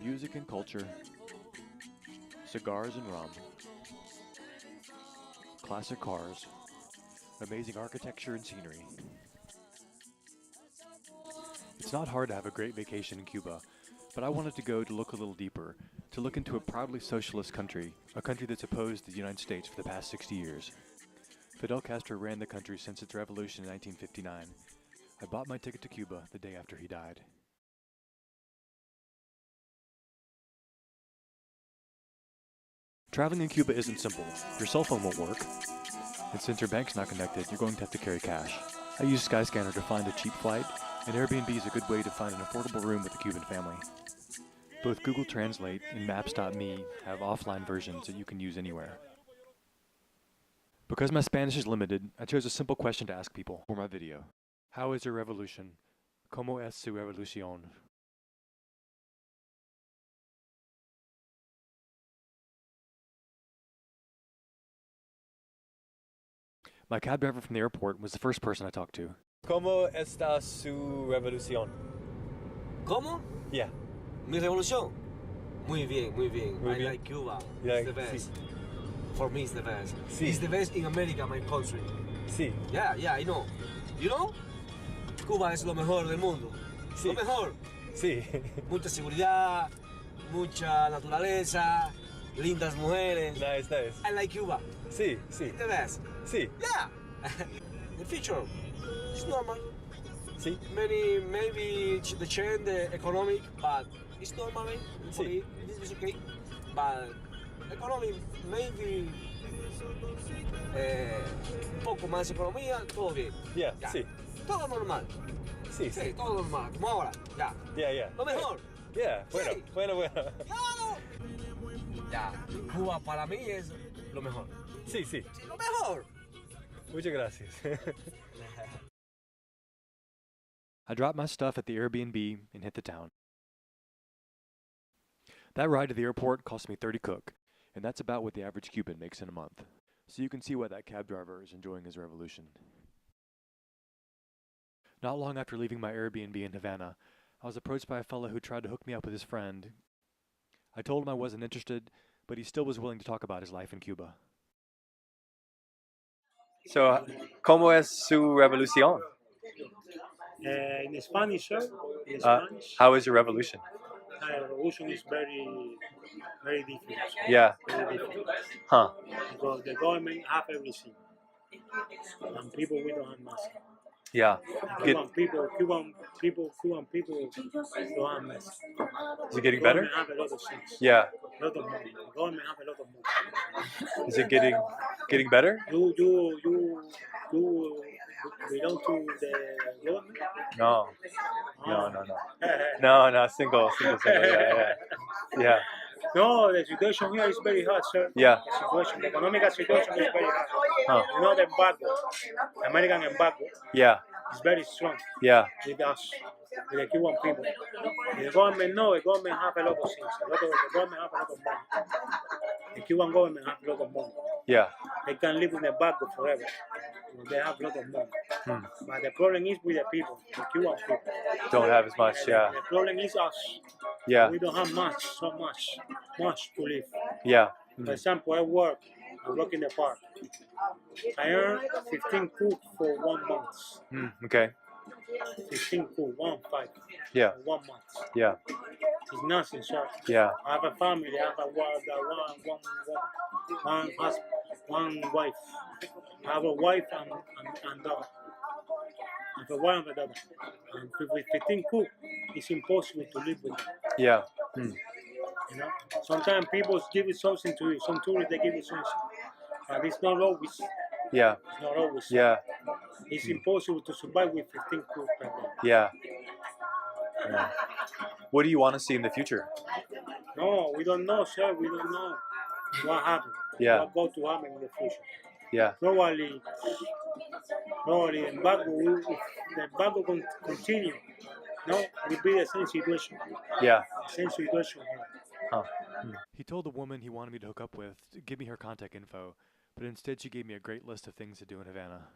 Music and culture, cigars and rum, classic cars, amazing architecture and scenery. It's not hard to have a great vacation in Cuba, but I wanted to go to look a little deeper, to look into a proudly socialist country, a country that's opposed the United States for the past 60 years. Fidel Castro ran the country since its revolution in 1959. I bought my ticket to Cuba the day after he died. Traveling in Cuba isn't simple. Your cell phone won't work, and since your bank's not connected, you're going to have to carry cash. I used Skyscanner to find a cheap flight, and Airbnb is a good way to find an affordable room with a Cuban family. Both Google Translate and Maps.me have offline versions that you can use anywhere. Because my Spanish is limited, I chose a simple question to ask people for my video. How is your revolution? ¿Cómo es su revolución? My cab driver from the airport was the first person I talked to. ¿Cómo está su revolución? ¿Cómo? Yeah. Mi revolución. Muy bien, muy bien. Muy I bien. like Cuba. Yeah, It's the best. For me, it's the best. Sí. It's the best in America, my country. Sí. Yeah, I know. You know? Cuba es lo mejor del mundo. Sí. Lo mejor. Sí. Mucha seguridad, mucha naturaleza, lindas mujeres. Nice. I like Cuba. Sí, sí. It's the best. Sí. Yeah. The future is normal. Sí. Maybe the change, the economic, but it's normal. Sí. It's okay. But economic, maybe un poco más economía, todo bien. Yeah, Ya. sí. Todo normal. Sí, Sí, sí. todo normal, como ahora. Ya. Yeah. Lo mejor. Yeah, bueno, Sí. bueno. Claro. Ya. Cuba para mí es lo mejor. Sí, sí. Sí, lo mejor. Muchas gracias. I dropped my stuff at the Airbnb and hit the town. That ride to the airport cost me 30 cook, and that's about what the average Cuban makes in a month. So you can see why that cab driver is enjoying his revolution. Not long after leaving my Airbnb in Havana, I was approached by a fellow who tried to hook me up with his friend. I told him I wasn't interested, but he still was willing to talk about his life in Cuba. So, ¿cómo es su revolución? In Spanish, sir, in Uh, Spanish, how is your revolution? revolution is very, very difficult. Sir. Yeah. Very difficult. Huh. Because the government have everything, and people we don't have nothing. Yeah. Cuban people don't have nothing. Is it getting better? Government have a lot of things. Yeah. A lot of money. The government have a lot of money. Is it getting better? You belong to the government? No. No, single. Yeah. No, the situation here is very hard, sir. Yeah. The economic situation is very hard. Huh. You know the embargo, American embargo, Yeah. is very strong Yeah. with us, with the Cuban people. The government have a lot of things. The government have a lot of money. The Cuban government have a lot of money. Yeah. They can live with the embargo forever. They have a lot of money. But the problem is with the people, the Cuban people. Don't have as much. Yeah. The problem is us. Yeah. We don't have much to live. Yeah. For example, I work in the park. I earn 15 cook for 1 month. Okay. 15 cook, 1.5. Yeah. For 1 month. Yeah. It's nothing, sir. Yeah. I have a family. I have one wife. I have a wife and daughter. I have a wife and a daughter. And with 15 cook, it's impossible to live with them. Yeah. You know, sometimes people give it something to you. Some tourists they give you something, but it's not always. Yeah. It's not always. Yeah. It's impossible to survive with 15 cook per day. Yeah. What do you want to see in the future? No, we don't know, sir. We don't know what happened. Yeah. What going to happen in the future? Yeah. Probably the embargo continue. No, will be the same situation. Yeah. Same situation here. Huh. He told the woman he wanted me to hook up with to give me her contact info, but instead she gave me a great list of things to do in Havana.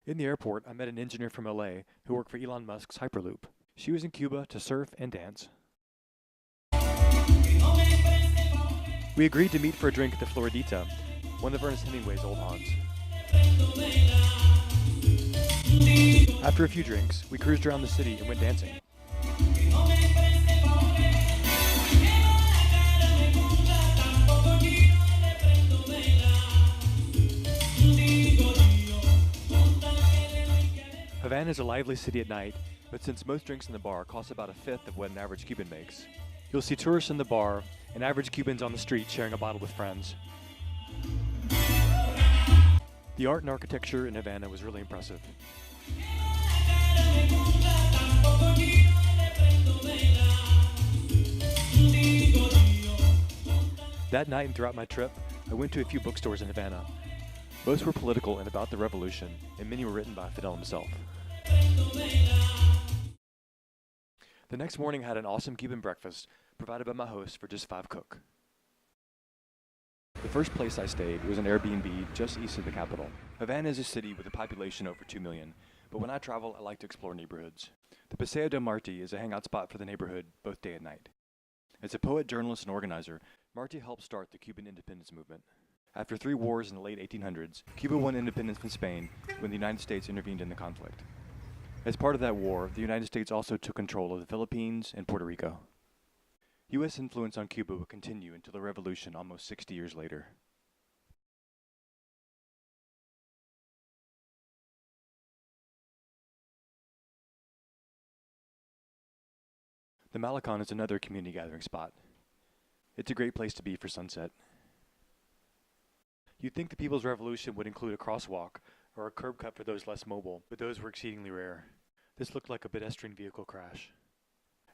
In the airport, I met an engineer from LA who worked for Elon Musk's Hyperloop. She was in Cuba to surf and dance. We agreed to meet for a drink at the Floridita, one of Ernest Hemingway's old haunts. After a few drinks, we cruised around the city and went dancing. Havana is a lively city at night, but since most drinks in the bar cost about a fifth of what an average Cuban makes, you'll see tourists in the bar and average Cubans on the street sharing a bottle with friends. The art and architecture in Havana was really impressive. That night and throughout my trip, I went to a few bookstores in Havana. Most were political and about the revolution, and many were written by Fidel himself. The next morning I had an awesome Cuban breakfast provided by my host for just $5 CUC. The first place I stayed was an Airbnb just east of the capital. Havana is a city with a population over 2 million, but when I travel, I like to explore neighborhoods. The Paseo del Marti is a hangout spot for the neighborhood both day and night. As a poet, journalist, and organizer, Marti helped start the Cuban independence movement. After 3 wars in the late 1800s, Cuba won independence from Spain when the United States intervened in the conflict. As part of that war, the United States also took control of the Philippines and Puerto Rico. U.S. influence on Cuba would continue until the revolution almost 60 years later. The Malecon is another community gathering spot. It's a great place to be for sunset. You'd think the People's Revolution would include a crosswalk or a curb cut for those less mobile, but those were exceedingly rare. This looked like a pedestrian vehicle crash.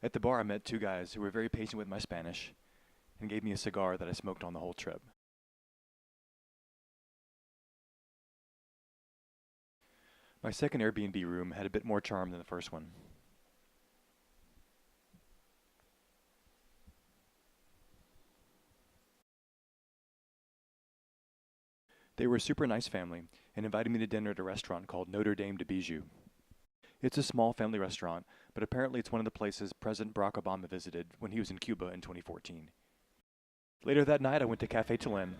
At the bar, I met 2 guys who were very patient with my Spanish and gave me a cigar that I smoked on the whole trip. My second Airbnb room had a bit more charm than the first one. They were a super nice family and invited me to dinner at a restaurant called Notre Dame de Bijou. It's a small family restaurant, but apparently it's one of the places President Barack Obama visited when he was in Cuba in 2014. Later that night, I went to Café Travelin.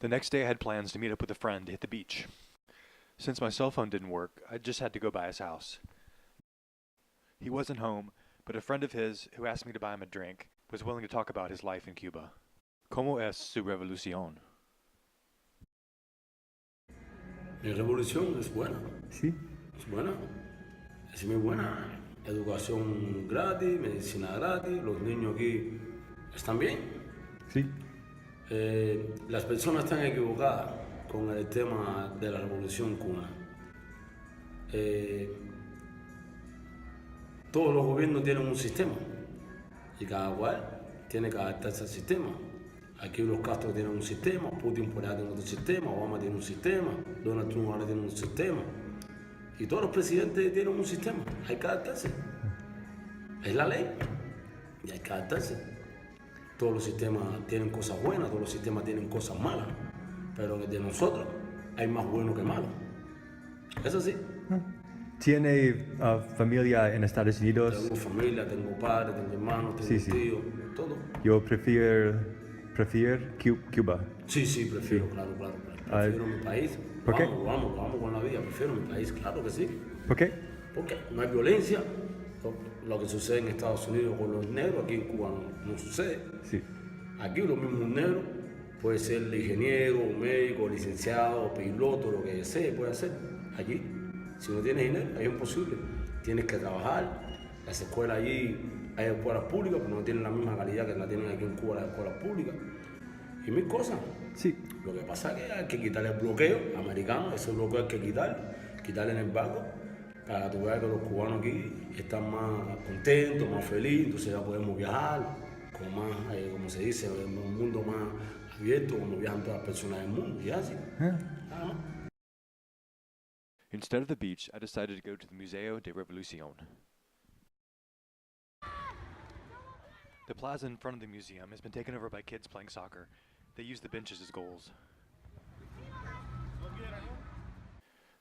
The next day I had plans to meet up with a friend to hit the beach. Since my cell phone didn't work, I just had to go by his house. He wasn't home, but a friend of his, who asked me to buy him a drink, was willing to talk about his life in Cuba. ¿Cómo es su revolución? Mi revolución es buena. Sí. Es buena. Es muy buena. Educación gratis, medicina gratis, los niños aquí están bien. Sí. Las personas están equivocadas con el tema de la revolución cubana. Todos los gobiernos tienen un sistema y cada cual tiene que adaptarse al sistema. Aquí los Castro tienen un sistema, Putin por allá tiene otro sistema, Obama tiene un sistema, Donald Trump ahora tiene un sistema. Y todos los presidentes tienen un sistema, hay que adaptarse. Es la ley y hay que adaptarse. Todos los sistemas tienen cosas buenas, todos los sistemas tienen cosas malas, pero de nosotros hay más bueno que malo. Es así. ¿Tiene familia en Estados Unidos? Tengo familia, tengo padres, tengo hermanos, tengo tíos, todo. Yo prefiero Cuba. Sí, prefiero, claro. Prefiero mi país. ¿Por qué? Lo amo con la vida, prefiero mi país, claro que sí. ¿Por qué? Porque no hay violencia. Lo que sucede en Estados Unidos con los negros, aquí en Cuba no sucede. Sí. Aquí lo mismo un negro puede ser ingeniero, médico, licenciado, piloto, lo que sea, puede hacer. Allí, si no tienes dinero, es imposible. Tienes que trabajar. Las escuelas allí, hay escuelas públicas, pero no tienen la misma calidad que la tienen aquí en Cuba las escuelas públicas. Y mil cosas. Sí. Lo que pasa es que hay que quitarle el bloqueo americano, ese bloqueo hay que quitarle en el banco, para que tú veas que los cubanos aquí están más contentos, más felices, entonces ya podemos viajar, con más, como se dice, en un mundo más abierto, como viajan todas las personas del mundo, y así. Instead of the beach, I decided to go to the Museo de Revolución. The plaza in front of the museum has been taken over by kids playing soccer. They use the benches as goals.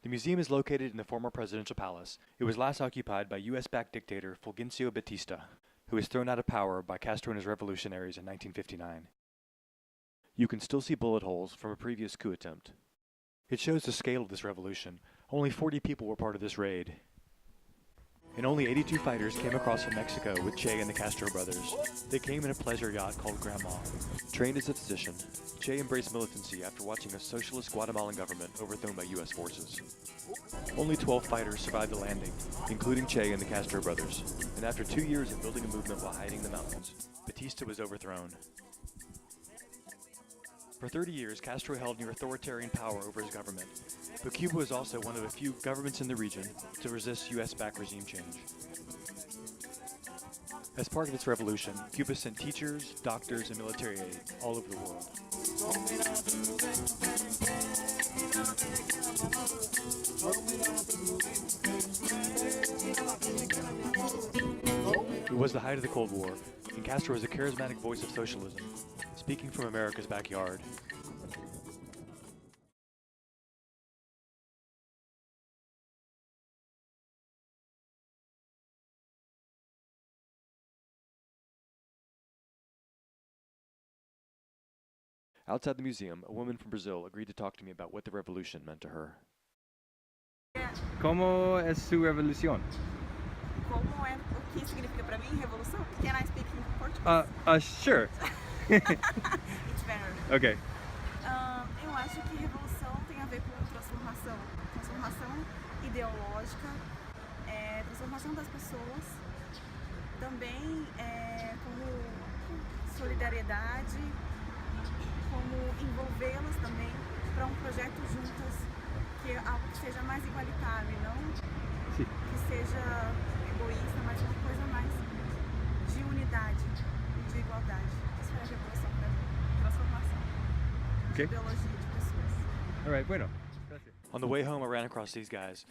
The museum is located in the former presidential palace. It was last occupied by US-backed dictator Fulgencio Batista, who was thrown out of power by Castro and his revolutionaries in 1959. You can still see bullet holes from a previous coup attempt. It shows the scale of this revolution. Only 40 people were part of this raid. And only 82 fighters came across from Mexico with Che and the Castro brothers. They came in a pleasure yacht called Grandma. Trained as a physician, Che embraced militancy after watching a socialist Guatemalan government overthrown by US forces. Only 12 fighters survived the landing, including Che and the Castro brothers. And after 2 years of building a movement while hiding in the mountains, Batista was overthrown. For 30 years, Castro held near authoritarian power over his government, but Cuba was also one of a few governments in the region to resist US-backed regime change. As part of its revolution, Cuba sent teachers, doctors, and military aid all over the world. It was the height of the Cold War, and Castro was a charismatic voice of socialism, speaking from America's backyard. Outside the museum, a woman from Brazil agreed to talk to me about what the revolution meant to her. ¿Cómo es su revolución? Como é, o que significa para mim revolução? Can I speak in Portuguese? Sure. It's better. Okay. Eu acho que revolução tem a ver com transformação. Transformação ideológica, transformação das pessoas, também como solidariedade, como envolvê-las também para um projeto juntas, que é algo que seja mais igualitário, não Sim. que seja egoísta, mas uma coisa mais de unidade, de igualdade. Isso é a revolução para mim, transformação de ideologia de pessoas. All right, bueno. Gracias. On the way home, I ran across these guys.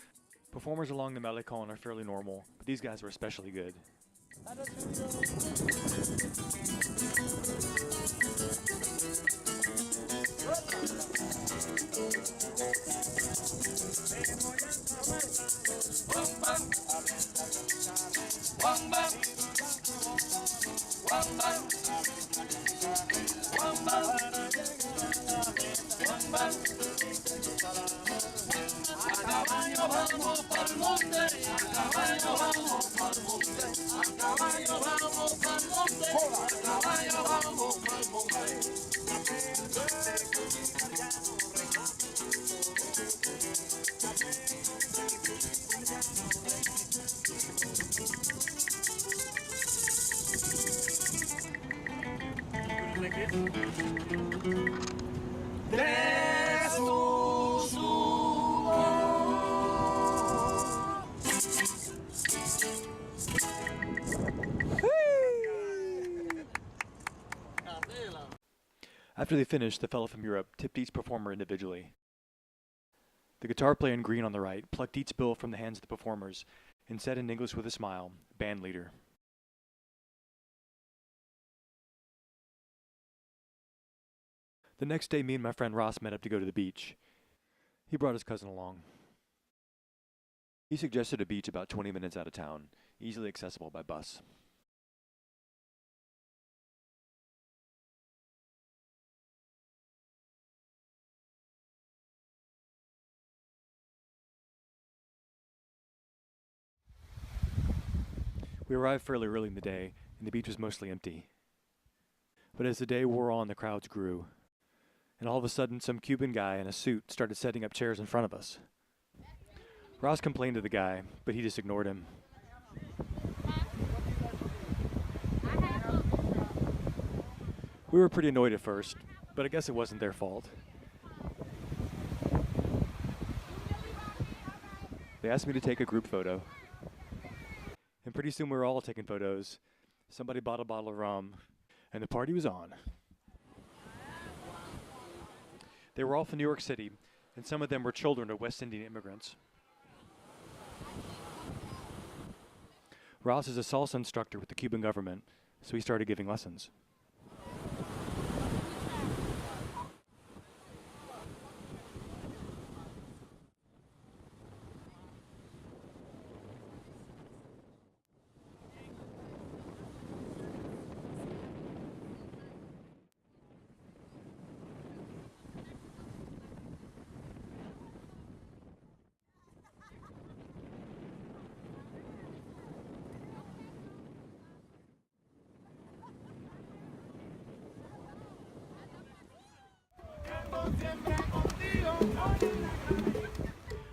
Performers along the Malecon are fairly normal, but these guys were especially good. After they finished, the fellow from Europe tipped each performer individually. The guitar player in green on the right plucked each bill from the hands of the performers and said in English with a smile, "Band leader." The next day, me and my friend Ross met up to go to the beach. He brought his cousin along. He suggested a beach about 20 minutes out of town, easily accessible by bus. We arrived fairly early in the day, and the beach was mostly empty. But as the day wore on, the crowds grew. And all of a sudden, some Cuban guy in a suit started setting up chairs in front of us. Ross complained to the guy, but he just ignored him. We were pretty annoyed at first, but I guess it wasn't their fault. They asked me to take a group photo. And pretty soon we were all taking photos. Somebody bought a bottle of rum, and the party was on. They were all from New York City, and some of them were children of West Indian immigrants. Ross is a salsa instructor with the Cuban government, so he started giving lessons.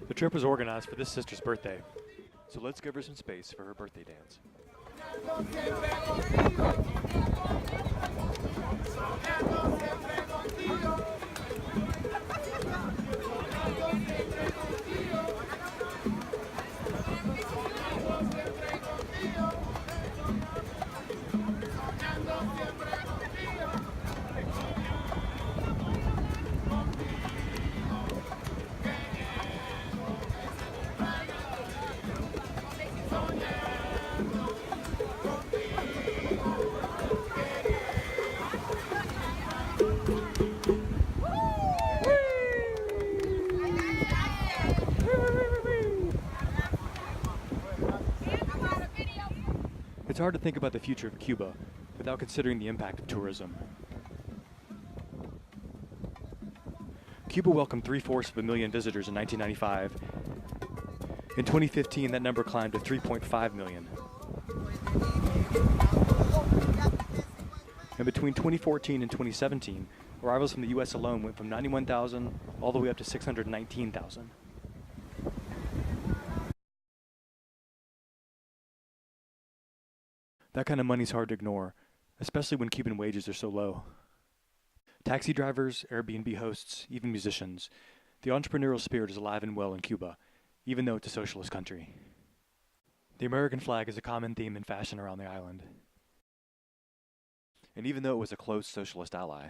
The trip was organized for this sister's birthday, so let's give her some space for her birthday dance. It's hard to think about the future of Cuba without considering the impact of tourism. Cuba welcomed 750,000 visitors in 1995. In 2015, that number climbed to 3.5 million. And between 2014 and 2017, arrivals from the U.S. alone went from 91,000 all the way up to 619,000. That kind of money's hard to ignore, especially when Cuban wages are so low. Taxi drivers, Airbnb hosts, even musicians, the entrepreneurial spirit is alive and well in Cuba, even though it's a socialist country. The American flag is a common theme in fashion around the island. And even though it was a close socialist ally,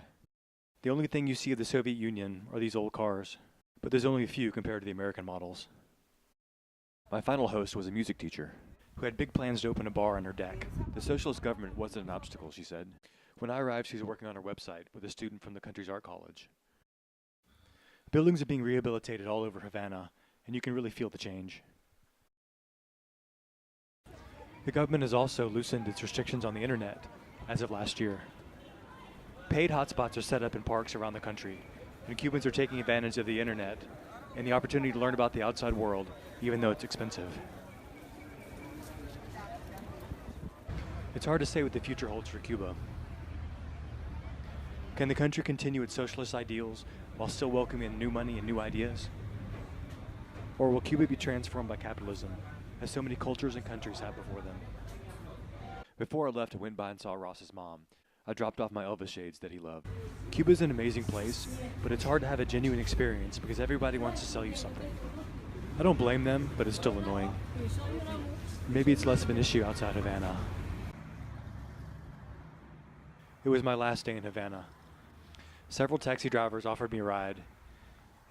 the only thing you see of the Soviet Union are these old cars, but there's only a few compared to the American models. My final host was a music teacher who had big plans to open a bar on her deck. The socialist government wasn't an obstacle, she said. When I arrived, she was working on her website with a student from the country's art college. Buildings are being rehabilitated all over Havana, and you can really feel the change. The government has also loosened its restrictions on the internet as of last year. Paid hotspots are set up in parks around the country, and Cubans are taking advantage of the internet and the opportunity to learn about the outside world, even though it's expensive. It's hard to say what the future holds for Cuba. Can the country continue its socialist ideals while still welcoming new money and new ideas? Or will Cuba be transformed by capitalism, as so many cultures and countries have before them? Before I left, I went by and saw Ross's mom. I dropped off my Elvis shades that he loved. Cuba's an amazing place, but it's hard to have a genuine experience because everybody wants to sell you something. I don't blame them, but it's still annoying. Maybe it's less of an issue outside Havana. It was my last day in Havana. Several taxi drivers offered me a ride,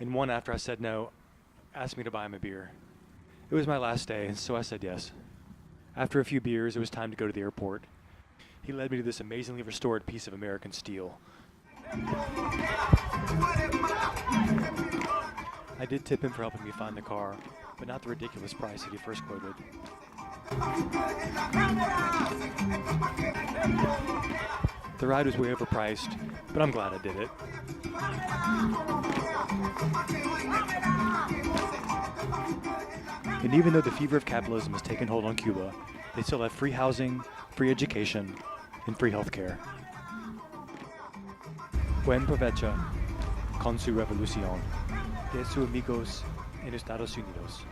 and one, after I said no, asked me to buy him a beer. It was my last day, so I said yes. After a few beers, it was time to go to the airport. He led me to this amazingly restored piece of American steel. I did tip him for helping me find the car, but not the ridiculous price that he first quoted. The ride was way overpriced, but I'm glad I did it. And even though the fever of capitalism has taken hold on Cuba, they still have free housing, free education, and free healthcare. Buen provecho con su revolución de sus amigos en Estados Unidos.